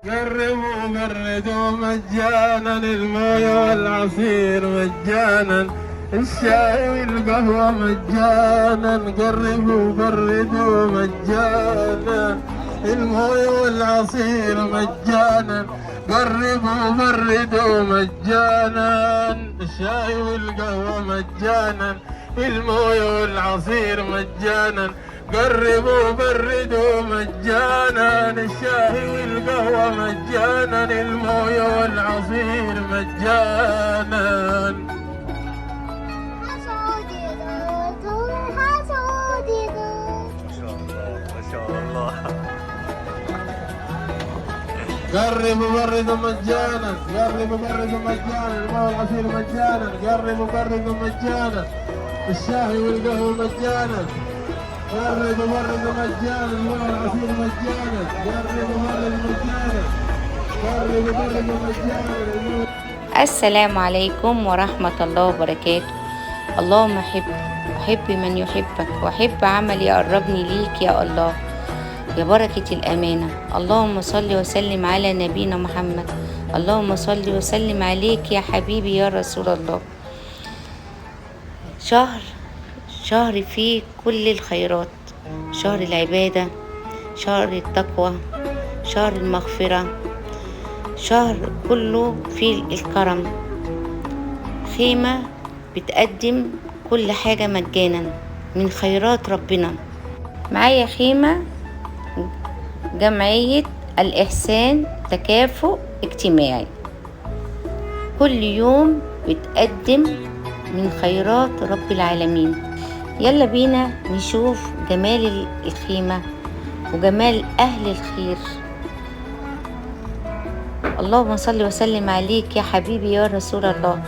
قربوا وبردوا مجانا المويه والعصير مجانا، الشاي والقهوة مجانا. قربوا وبردوا مجانا المويه والعصير مجانا. قربوا وبردوا مجانا الشاي والقهوة مجانا، المويه والعصير مجانا. قربوا وبردوا مجانا الشاي والقهوة مجانا، المويه والعصير مجانا. قرب وبرد مجانا، قرب وبرد مجانا الماء والعصير مجانا. قرب وبرد مجانا الشاي والقهوة مجانا. قرب وبرد مجانا الماء والعصير مجانا. قرب وبرد مجانا، قرب وبرد مجانا. السلام عليكم ورحمة الله وبركاته. اللهم أحب من يحبك، وأحب عمل يقربني ليك يا الله، يا بركة الأمانة. اللهم صل وسلم على نبينا محمد. اللهم صل وسلم عليك يا حبيبي يا رسول الله. شهر فيه كل الخيرات، شهر العبادة، شهر التقوى، شهر المغفرة، شهر كله فيه الكرم. خيمة بتقدم كل حاجة مجانا من خيرات ربنا. معايا خيمة جمعية الإحسان تكافؤ اجتماعي، كل يوم بتقدم من خيرات رب العالمين. يلا بينا نشوف جمال الخيمة وجمال أهل الخير. اللهم صل وسلم عليك يا حبيبي يا رسول الله.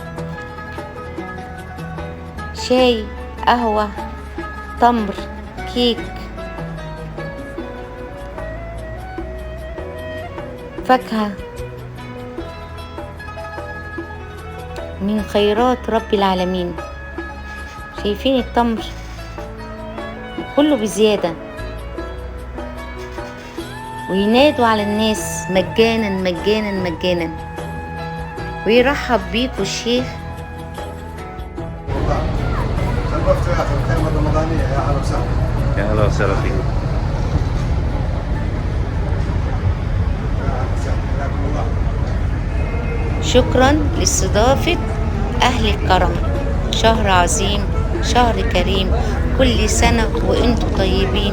شاي، قهوة، تمر، كيك، فاكهة، من خيرات رب العالمين. شايفين التمر كله بزيادة، وينادوا على الناس مجانا مجانا مجانا، ويرحب بيكوا الشيخ. شرفتوا يا اخي الخيمة الرمضانية، يا اهلا وسهلا. يا هلا وسهلا فيك. شكرا لاستضافة أهل الكرم. شهر عظيم، شهر كريم. كل سنة وانتم طيبين،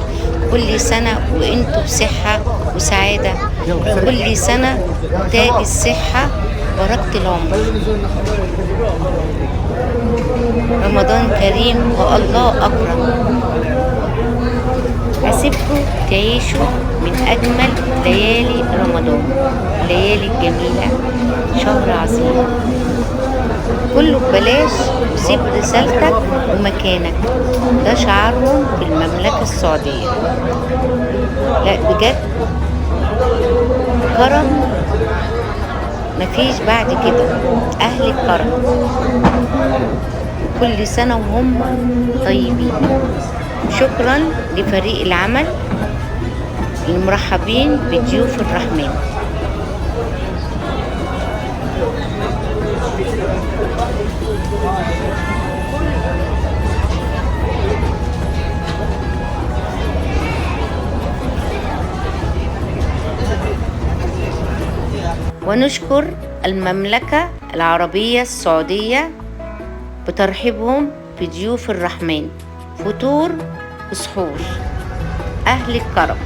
كل سنة وانتم بصحة وسعادة، كل سنة تاج الصحة بركة العمر. رمضان كريم والله أكرم. أسيبكم تعيشوا من أجمل ليالي رمضان، الليالي الجميلة. شهر عظيم كله ببلاش، وسيب رسالتك ومكانك. ده شعارهم في المملكة السعودية. لا بجد كرم مفيش بعد كده. أهل الكرم كل سنة وهم طيبين. شكرا لفريق العمل المرحبين بضيوف الرحمن. ونشكر المملكة العربية السعودية بترحيبهم بضيوف الرحمن، فطور وسحور. أهل الكرم.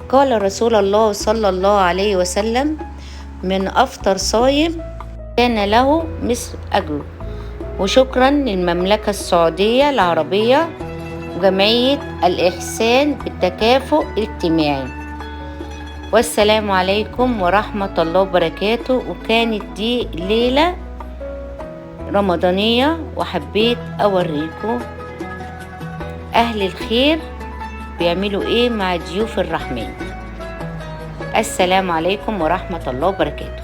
قال رسول الله صلى الله عليه وسلم: من أفطر صايم كان له مثل أجره. وشكرا للمملكة السعودية العربية وجمعية الإحسان بالتكافؤ الاجتماعي. والسلام عليكم ورحمة الله وبركاته. وكانت دي ليلة رمضانية، وحبيت أوريكم أهل الخير بيعملوا إيه مع ضيوف الرحمن. السلام عليكم ورحمة الله وبركاته.